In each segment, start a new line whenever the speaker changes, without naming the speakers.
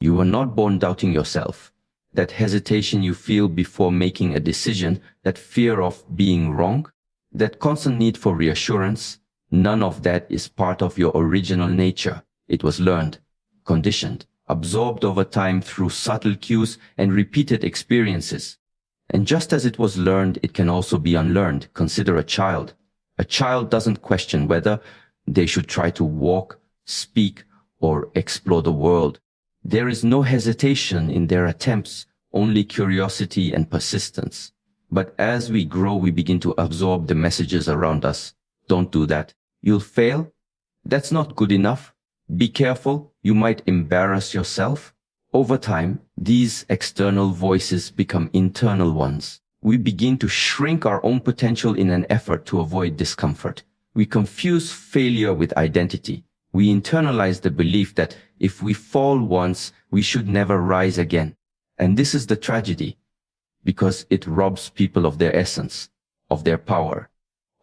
You were not born doubting yourself. That hesitation you feel before making a decision, that fear of being wrong, that constant need for reassurance, none of that is part of your original nature. It was learned, conditioned, absorbed over time through subtle cues and repeated experiences. And just as it was learned, it can also be unlearned. Consider a child. A child doesn't question whether they should try to walk, speak, or explore the world. There is no hesitation in their attempts, only curiosity and persistence. But as we grow, we begin to absorb the messages around us. Don't do that. You'll fail. That's not good enough. Be careful. You might embarrass yourself. Over time, these external voices become internal ones. We begin to shrink our own potential in an effort to avoid discomfort. We confuse failure with identity. We internalize the belief that if we fall once, we should never rise again. And this is the tragedy, because it robs people of their essence, of their power,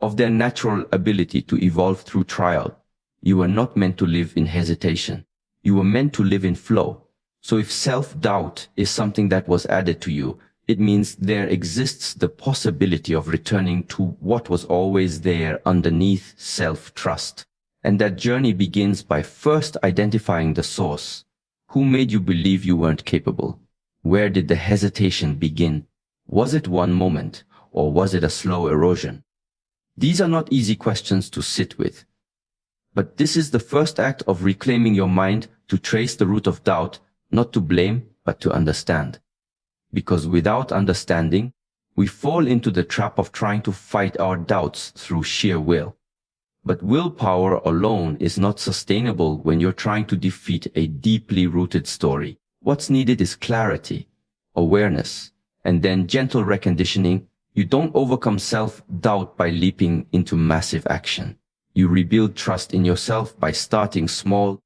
of their natural ability to evolve through trial. You were not meant to live in hesitation. You were meant to live in flow. So if self-doubt is something that was added to you, it means there exists the possibility of returning to what was always there underneath self-trust. And that journey begins by first identifying the source. Who made you believe you weren't capable? Where did the hesitation begin? Was it one moment, or was it a slow erosion? These are not easy questions to sit with. But this is the first act of reclaiming your mind, to trace the root of doubt, not to blame, but to understand. Because without understanding, we fall into the trap of trying to fight our doubts through sheer will. But willpower alone is not sustainable when you're trying to defeat a deeply rooted story. What's needed is clarity, awareness, and then gentle reconditioning. You don't overcome self-doubt by leaping into massive action. You rebuild trust in yourself by starting small,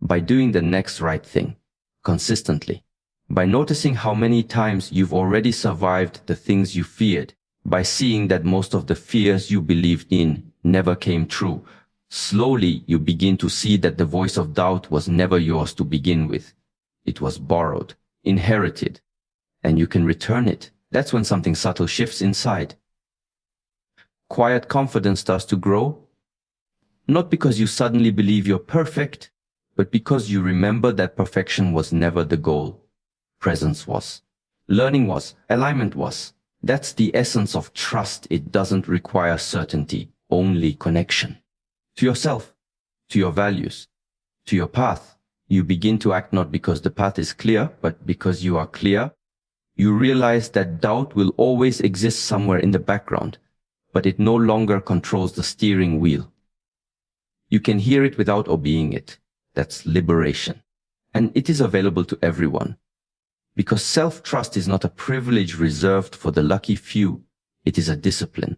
by doing the next right thing, consistently, by noticing how many times you've already survived the things you feared, by seeing that most of the fears you believed in never came true. Slowly, you begin to see that the voice of doubt was never yours to begin with. It was borrowed, inherited, and you can return it. That's when something subtle shifts inside. Quiet confidence starts to grow, not because you suddenly believe you're perfect, but because you remember that perfection was never the goal. Presence was. Learning was. Alignment was. That's the essence of trust. It doesn't require certainty, only connection. To yourself, to your values, to your path. You begin to act not because the path is clear, but because you are clear. You realize that doubt will always exist somewhere in the background, but it no longer controls the steering wheel. You can hear it without obeying it. That's liberation. And it is available to everyone. Because self-trust is not a privilege reserved for the lucky few. It is a discipline.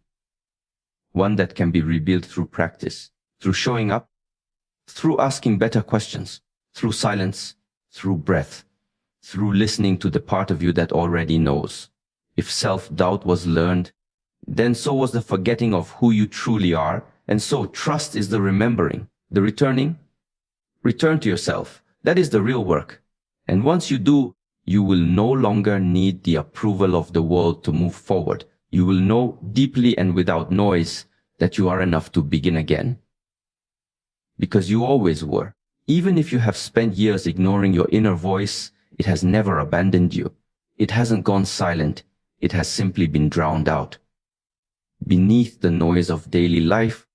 One that can be rebuilt through practice, through showing up, through asking better questions, through silence, through breath, through listening to the part of you that already knows. If self-doubt was learned, then so was the forgetting of who you truly are, and so trust is the remembering, the returning. Return to yourself. That is the real work. And once you do, you will no longer need the approval of the world to move forward. You will know deeply and without noise that you are enough to begin again. Because you always were. Even if you have spent years ignoring your inner voice, it has never abandoned you. It hasn't gone silent. It has simply been drowned out. Beneath the noise of daily life,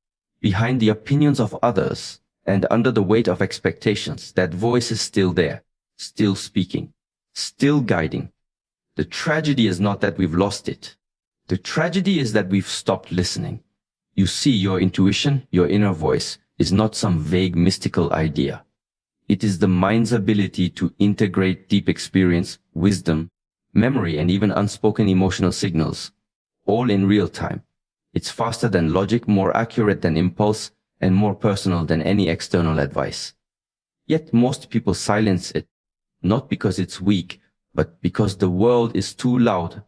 behind the opinions of others, and under the weight of expectations, that voice is still there, still speaking, still guiding. The tragedy is not that we've lost it. The tragedy is that we've stopped listening. You see, your intuition, your inner voice, is not some vague mystical idea. It is the mind's ability to integrate deep experience, wisdom, memory, and even unspoken emotional signals, all in real time. It's faster than logic, more accurate than impulse, and more personal than any external advice. Yet most people silence it, not because it's weak, but because the world is too loud.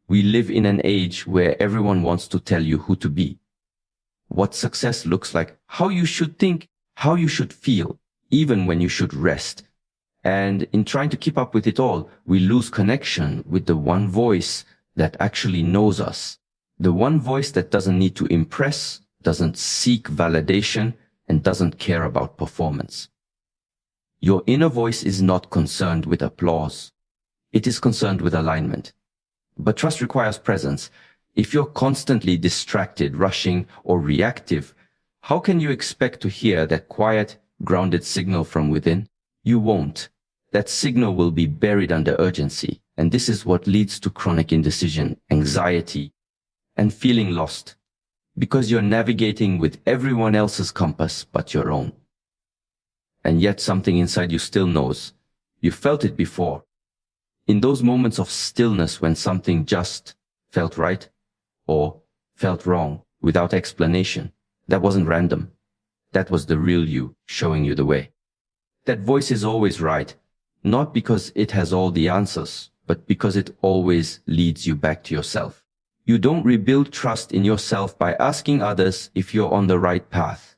We live in an age where everyone wants to tell you who to be, what success looks like, how you should think, how you should feel, even when you should rest. And in trying to keep up with it all, we lose connection with the one voice that actually knows us. The one voice that doesn't need to impress, doesn't seek validation, and doesn't care about performance. Your inner voice is not concerned with applause. It is concerned with alignment. But trust requires presence. If you're constantly distracted, rushing, or reactive, how can you expect to hear that quiet, grounded signal from within? You won't. That signal will be buried under urgency, and this is what leads to chronic indecision, anxiety, and feeling lost, because you're navigating with everyone else's compass but your own. And yet something inside you still knows. You felt it before. In those moments of stillness when something just felt right or felt wrong without explanation, that wasn't random. That was the real you showing you the way. That voice is always right, not because it has all the answers, but because it always leads you back to yourself. You don't rebuild trust in yourself by asking others if you're on the right path.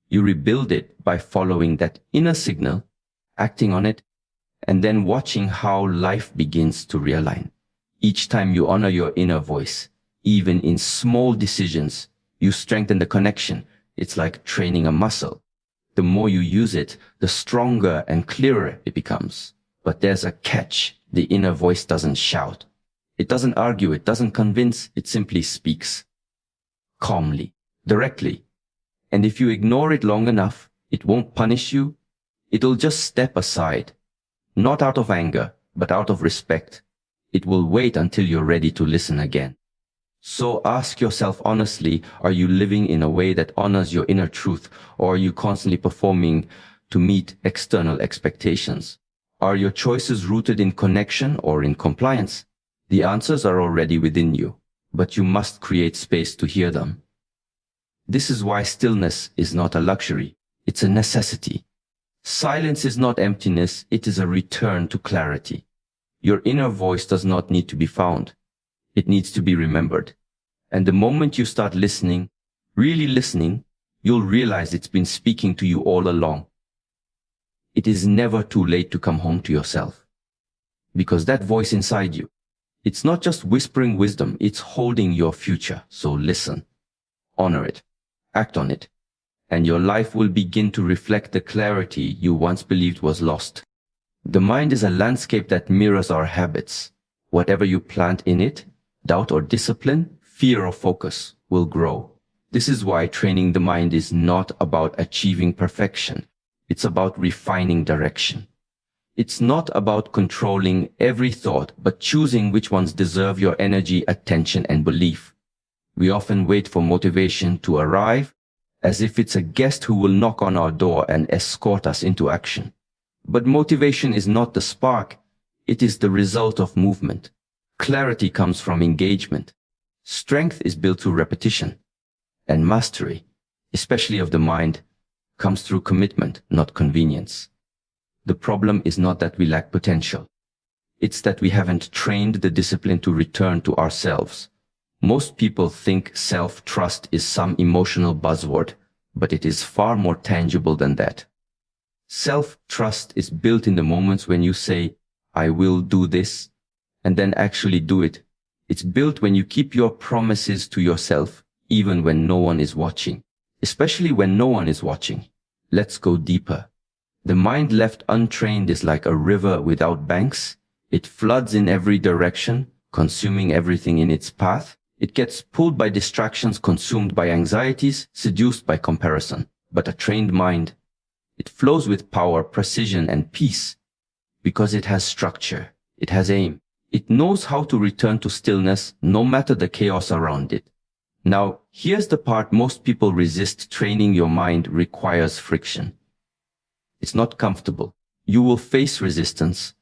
You rebuild it by following that inner signal, acting on it, and then watching how life begins to realign. Each time you honor your inner voice, even in small decisions, you strengthen the connection. It's like training a muscle. The more you use it, the stronger and clearer it becomes. But there's a catch. The inner voice doesn't shout. It doesn't argue. It doesn't convince. It simply speaks. Calmly, directly. And if you ignore it long enough, it won't punish you. It'll just step aside. Not out of anger, but out of respect. It will wait until you're ready to listen again. So ask yourself honestly, are you living in a way that honors your inner truth, or are you constantly performing to meet external expectations? Are your choices rooted in connection or in compliance? The answers are already within you, but you must create space to hear them. This is why stillness is not a luxury, it's a necessity. Silence is not emptiness, it is a return to clarity. Your inner voice does not need to be found. It needs to be remembered. And the moment you start listening, really listening, you'll realize it's been speaking to you all along. It is never too late to come home to yourself. Because that voice inside you, it's not just whispering wisdom, it's holding your future. So listen, honor it, act on it, and your life will begin to reflect the clarity you once believed was lost. The mind is a landscape that mirrors our habits. Whatever you plant in it, doubt or discipline, fear or focus, will grow. This is why training the mind is not about achieving perfection. It's about refining direction. It's not about controlling every thought, but choosing which ones deserve your energy, attention, and belief. We often wait for motivation to arrive, as if it's a guest who will knock on our door and escort us into action. But motivation is not the spark, it is the result of movement. Clarity comes from engagement. Strength is built through repetition. And mastery, especially of the mind, comes through commitment, not convenience. The problem is not that we lack potential. It's that we haven't trained the discipline to return to ourselves. Most people think self-trust is some emotional buzzword, but it is far more tangible than that. Self-trust is built in the moments when you say, I will do this, and then actually do it. It's built when you keep your promises to yourself, even when no one is watching. Especially when no one is watching. Let's go deeper. The mind left untrained is like a river without banks. It floods in every direction, consuming everything in its path. It gets pulled by distractions, consumed by anxieties, seduced by comparison. But a trained mind, it flows with power, precision, and peace, because it has structure, it has aim. It knows how to return to stillness, no matter the chaos around it. Now, here's the part most people resist. Training your mind requires friction. It's not comfortable. You will face resistance,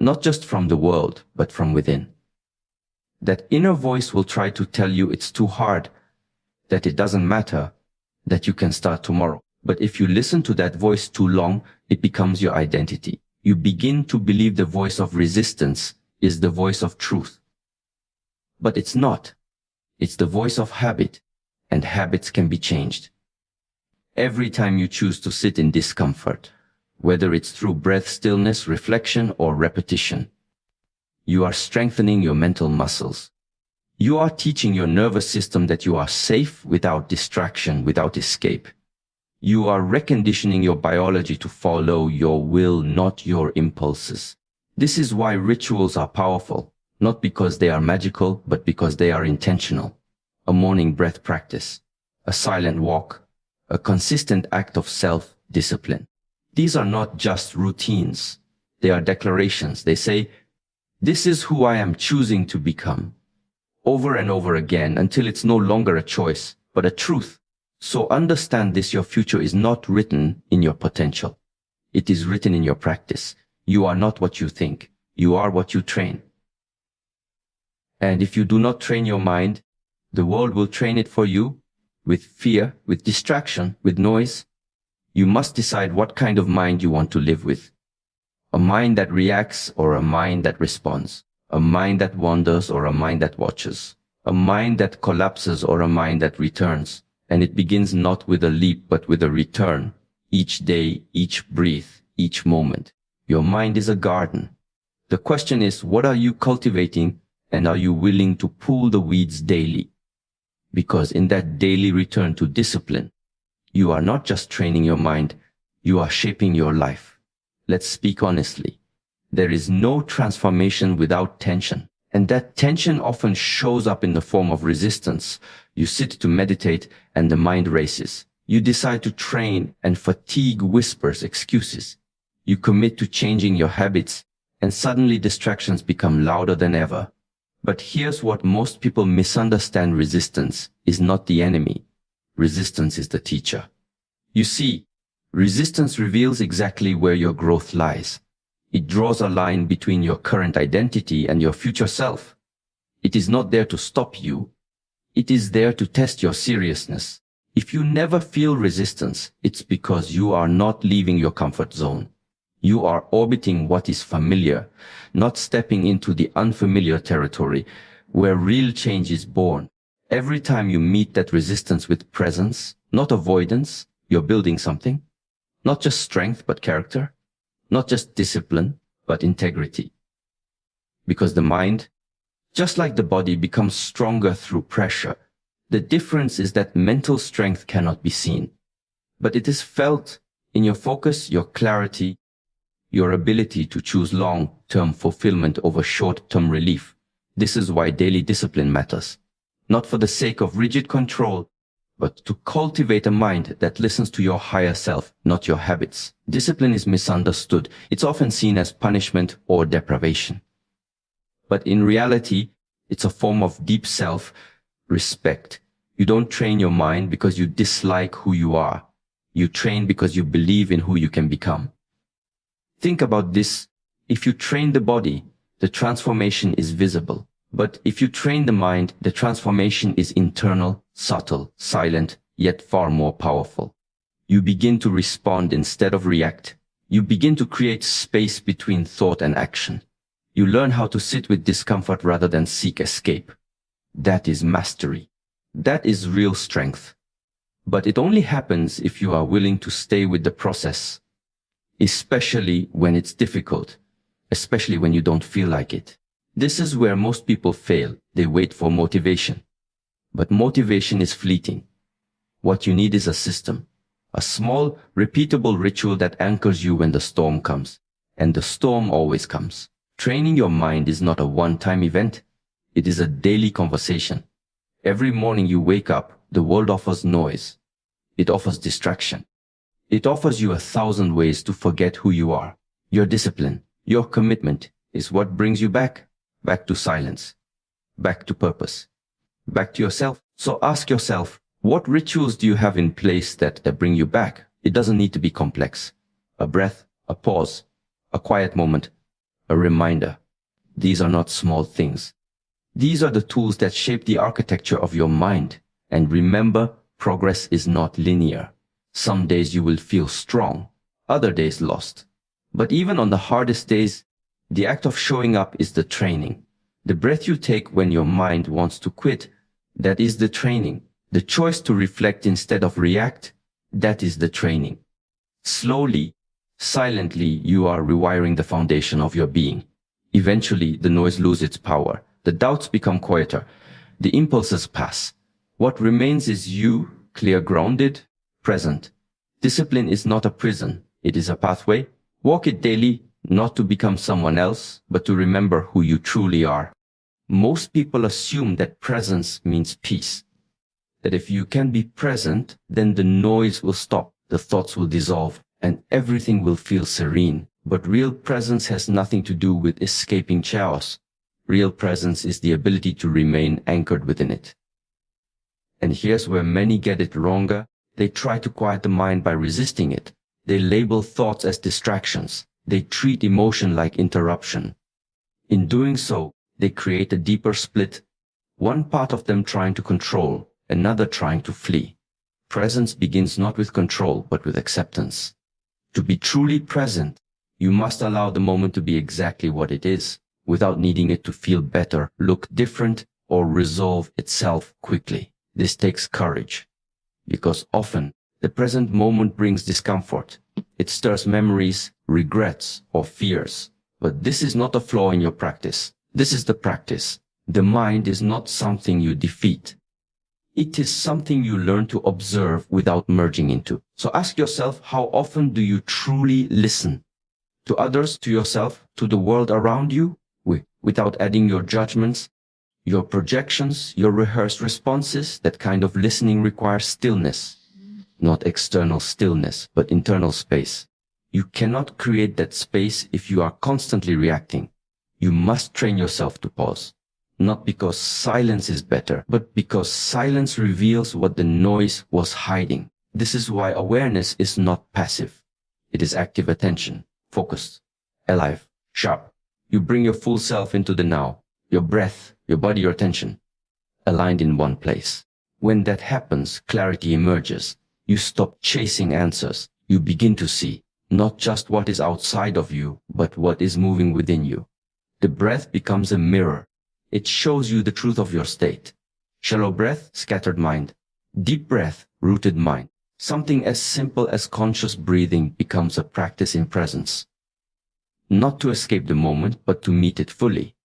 not just from the world, but from within. That inner voice will try to tell you it's too hard, that it doesn't matter, that you can start tomorrow. But if you listen to that voice too long, it becomes your identity. You begin to believe the voice of resistance is the voice of truth. But it's not. It's the voice of habit, and habits can be changed. Every time you choose to sit in discomfort, whether it's through breath stillness, reflection, or repetition. You are strengthening your mental muscles. You are teaching your nervous system that you are safe without distraction, without escape. You are reconditioning your biology to follow your will, not your impulses. This is why rituals are powerful, not because they are magical, but because they are intentional. A morning breath practice, a silent walk, a consistent act of self-discipline. These are not just routines. They are declarations. They say, "This is who I am choosing to become," over and over again until it's no longer a choice, but a truth. So understand this: your future is not written in your potential. It is written in your practice. You are not what you think. You are what you train. And if you do not train your mind, the world will train it for you, with fear, with distraction, with noise. You must decide what kind of mind you want to live with. A mind that reacts or a mind that responds. A mind that wanders or a mind that watches. A mind that collapses or a mind that returns. And it begins not with a leap but with a return. Each day, each breath, each moment. Your mind is a garden. The question is, what are you cultivating, and are you willing to pull the weeds daily? Because in that daily return to discipline, you are not just training your mind, you are shaping your life. Let's speak honestly. There is no transformation without tension. And that tension often shows up in the form of resistance. You sit to meditate and the mind races. You decide to train and fatigue whispers excuses. You commit to changing your habits and suddenly distractions become louder than ever. But here's what most people misunderstand: resistance is not the enemy. Resistance is the teacher. You see, resistance reveals exactly where your growth lies. It draws a line between your current identity and your future self. It is not there to stop you. It is there to test your seriousness. If you never feel resistance, it's because you are not leaving your comfort zone. You are orbiting what is familiar, not stepping into the unfamiliar territory where real change is born. Every time you meet that resistance with presence, not avoidance, you're building something. Not just strength, but character. Not just discipline, but integrity. Because the mind, just like the body, becomes stronger through pressure. The difference is that mental strength cannot be seen, but it is felt in your focus, your clarity, your ability to choose long-term fulfillment over short-term relief. This is why daily discipline matters. Not for the sake of rigid control, but to cultivate a mind that listens to your higher self, not your habits. Discipline is misunderstood. It's often seen as punishment or deprivation. But in reality, it's a form of deep self-respect. You don't train your mind because you dislike who you are. You train because you believe in who you can become. Think about this. If you train the body, the transformation is visible. But if you train the mind, the transformation is internal, subtle, silent, yet far more powerful. You begin to respond instead of react. You begin to create space between thought and action. You learn how to sit with discomfort rather than seek escape. That is mastery. That is real strength. But it only happens if you are willing to stay with the process, especially when it's difficult, especially when you don't feel like it. This is where most people fail. They wait for motivation. But motivation is fleeting. What you need is a system, a small, repeatable ritual that anchors you when the storm comes. And the storm always comes. Training your mind is not a one-time event. It is a daily conversation. Every morning you wake up, the world offers noise. It offers distraction. It offers you 1,000 ways to forget who you are. Your discipline, your commitment is what brings you back to silence, back to purpose, back to yourself. So ask yourself, what rituals do you have in place that bring you back? It doesn't need to be complex. A breath, a pause, a quiet moment, a reminder. These are not small things. These are the tools that shape the architecture of your mind. And remember, progress is not linear. Some days you will feel strong, other days lost. But even on the hardest days, the act of showing up is the training. The breath you take when your mind wants to quit, that is the training. The choice to reflect instead of react, that is the training. Slowly, Silently, you are rewiring the foundation of your being. Eventually, the noise loses its power. The doubts become quieter. The impulses pass. What remains is you, clear, grounded, present. Discipline is not a prison. It is a pathway. Walk it daily, not to become someone else, but to remember who you truly are. Most people assume that presence means peace. That if you can be present, then the noise will stop, the thoughts will dissolve, and everything will feel serene. But real presence has nothing to do with escaping chaos. Real presence is the ability to remain anchored within it. And here's where many get it wrong. They try to quiet the mind by resisting it. They label thoughts as distractions. They treat emotion like interruption. In doing so, they create a deeper split, one part of them trying to control, another trying to flee. Presence begins not with control, but with acceptance. To be truly present, you must allow the moment to be exactly what it is, without needing it to feel better, look different, or resolve itself quickly. This takes courage, because often the present moment brings discomfort. It stirs memories, regrets, or fears. But this is not a flaw in your practice. This is the practice. The mind is not something you defeat. It is something you learn to observe without merging into. So ask yourself, how often do you truly listen? To others, to yourself, to the world around you, without adding your judgments, your projections, your rehearsed responses. That kind of listening requires stillness. Not external stillness, but internal space. You cannot create that space if you are constantly reacting. You must train yourself to pause. Not because silence is better, but because silence reveals what the noise was hiding. This is why awareness is not passive. It is active attention, focused, alive, sharp. You bring your full self into the now, your breath, your body, your attention, aligned in one place. When that happens, clarity emerges. You stop chasing answers. You begin to see not just what is outside of you, but what is moving within you. The breath becomes a mirror. It shows you the truth of your state. Shallow breath, scattered mind. Deep breath, rooted mind. Something as simple as conscious breathing becomes a practice in presence. Not to escape the moment, but to meet it fully.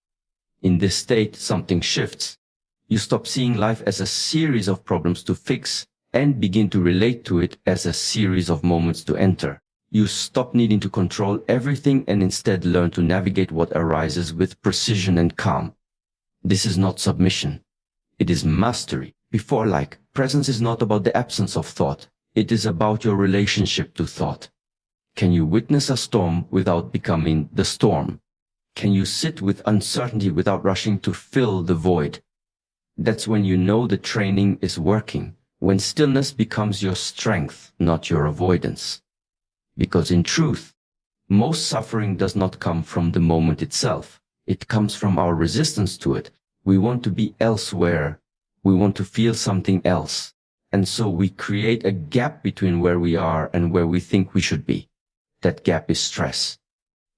In this state, something shifts. You stop seeing life as a series of problems to fix and begin to relate to it as a series of moments to enter. You stop needing to control everything and instead learn to navigate what arises with precision and calm. This is not submission. It is mastery. Before, presence is not about the absence of thought. It is about your relationship to thought. Can you witness a storm without becoming the storm? Can you sit with uncertainty without rushing to fill the void? That's when you know the training is working. When stillness becomes your strength, not your avoidance. Because in truth, most suffering does not come from the moment itself. It comes from our resistance to it. We want to be elsewhere. We want to feel something else. And so we create a gap between where we are and where we think we should be. That gap is stress.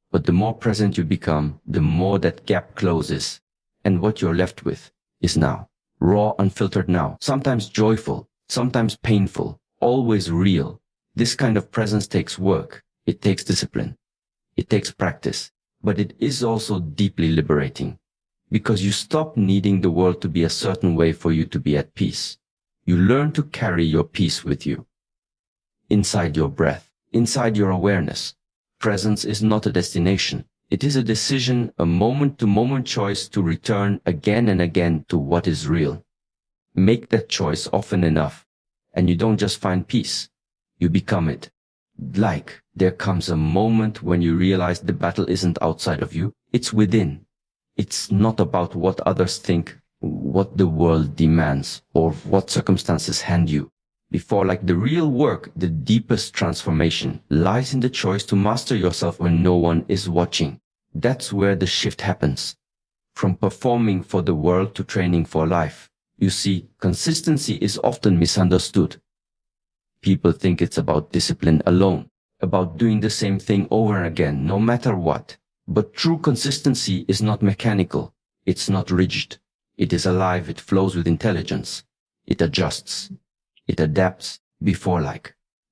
But the more present you become, the more that gap closes. And what you're left with is now. Raw, unfiltered now. Sometimes joyful, sometimes painful, always real. This kind of presence takes work. It takes discipline. It takes practice. But it is also deeply liberating. Because you stop needing the world to be a certain way for you to be at peace. You learn to carry your peace with you. Inside your breath, inside your awareness. Presence is not a destination. It is a decision, a moment-to-moment choice to return again and again to what is real. Make that choice often enough, and you don't just find peace. You become it. There comes a moment when you realize the battle isn't outside of you, it's within. It's not about what others think, what the world demands, or what circumstances hand you. Before, the real work, the deepest transformation lies in the choice to master yourself when no one is watching. That's where the shift happens. From performing for the world to training for life. You see, consistency is often misunderstood. People think it's about discipline alone, about doing the same thing over again, no matter what. But true consistency is not mechanical. It's not rigid. It is alive. It flows with intelligence. It adjusts. It adapts before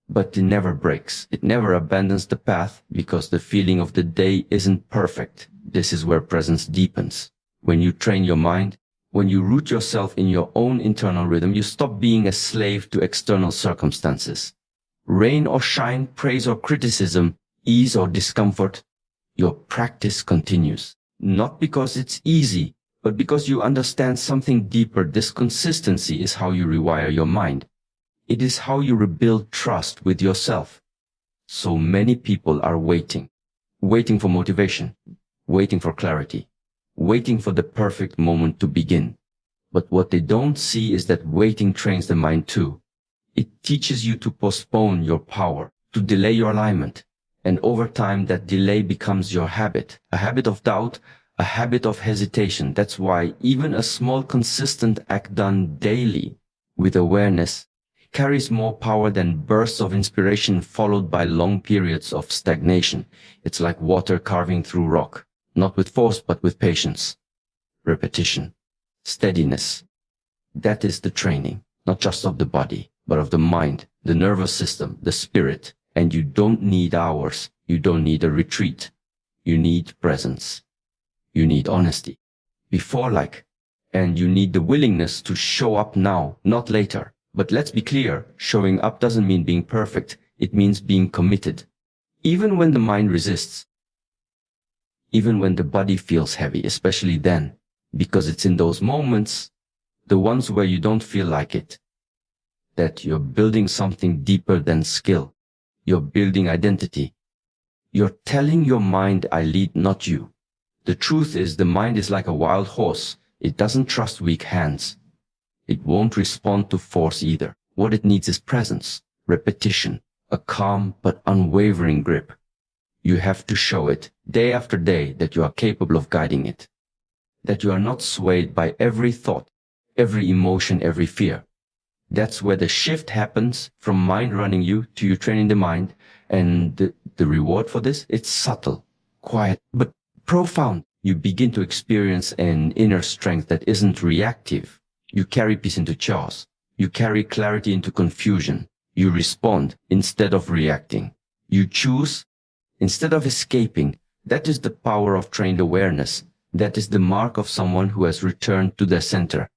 but it never breaks. It never abandons the path because the feeling of the day isn't perfect. This is where presence deepens. When you train your mind, when you root yourself in your own internal rhythm, you stop being a slave to external circumstances. Rain or shine, praise or criticism, ease or discomfort, your practice continues. Not because it's easy, but because you understand something deeper. This consistency is how you rewire your mind. It is how you rebuild trust with yourself. So many people are waiting for motivation, waiting for clarity, waiting for the perfect moment to begin. But what they don't see is that waiting trains the mind too. It teaches you to postpone your power, to delay your alignment. And over time, that delay becomes your habit, a habit of doubt, a habit of hesitation. That's why even a small, consistent act done daily with awareness carries more power than bursts of inspiration followed by long periods of stagnation. It's like water carving through rock, not with force, but with patience, repetition, steadiness. That is the training, not just of the body, but of the mind, the nervous system, the spirit. And you don't need hours. You don't need a retreat. You need presence. You need honesty. And you need the willingness to show up now, not later. But let's be clear, showing up doesn't mean being perfect. It means being committed. Even when the mind resists. Even when the body feels heavy, especially then. Because it's in those moments, the ones where you don't feel like it, that you're building something deeper than skill. You're building identity. You're telling your mind, I lead, not you. The truth is, the mind is like a wild horse. It doesn't trust weak hands. It won't respond to force either. What it needs is presence, repetition, a calm but unwavering grip. You have to show it day after day that you are capable of guiding it, that you are not swayed by every thought, every emotion, every fear. That's where the shift happens from mind running you to you training the mind. And the reward for this, it's subtle, quiet, but profound. You begin to experience an inner strength that isn't reactive. You carry peace into chaos. You carry clarity into confusion. You respond instead of reacting. You choose instead of escaping. That is the power of trained awareness. That is the mark of someone who has returned to their center.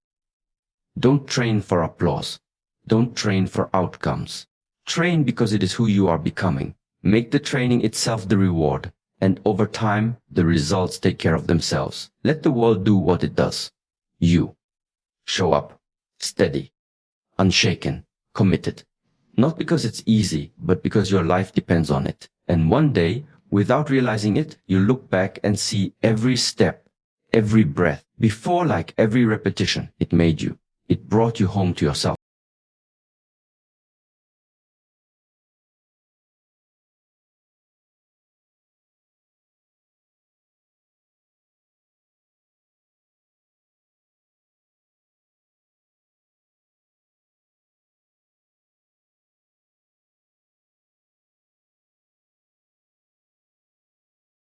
Don't train for applause. Don't train for outcomes. Train because it is who you are becoming. Make the training itself the reward. And over time, the results take care of themselves. Let the world do what it does. You show up, steady, unshaken, committed. Not because it's easy, but because your life depends on it. And one day, without realizing it, you look back and see every step, every breath, before like every repetition it made you. It brought you home to yourself.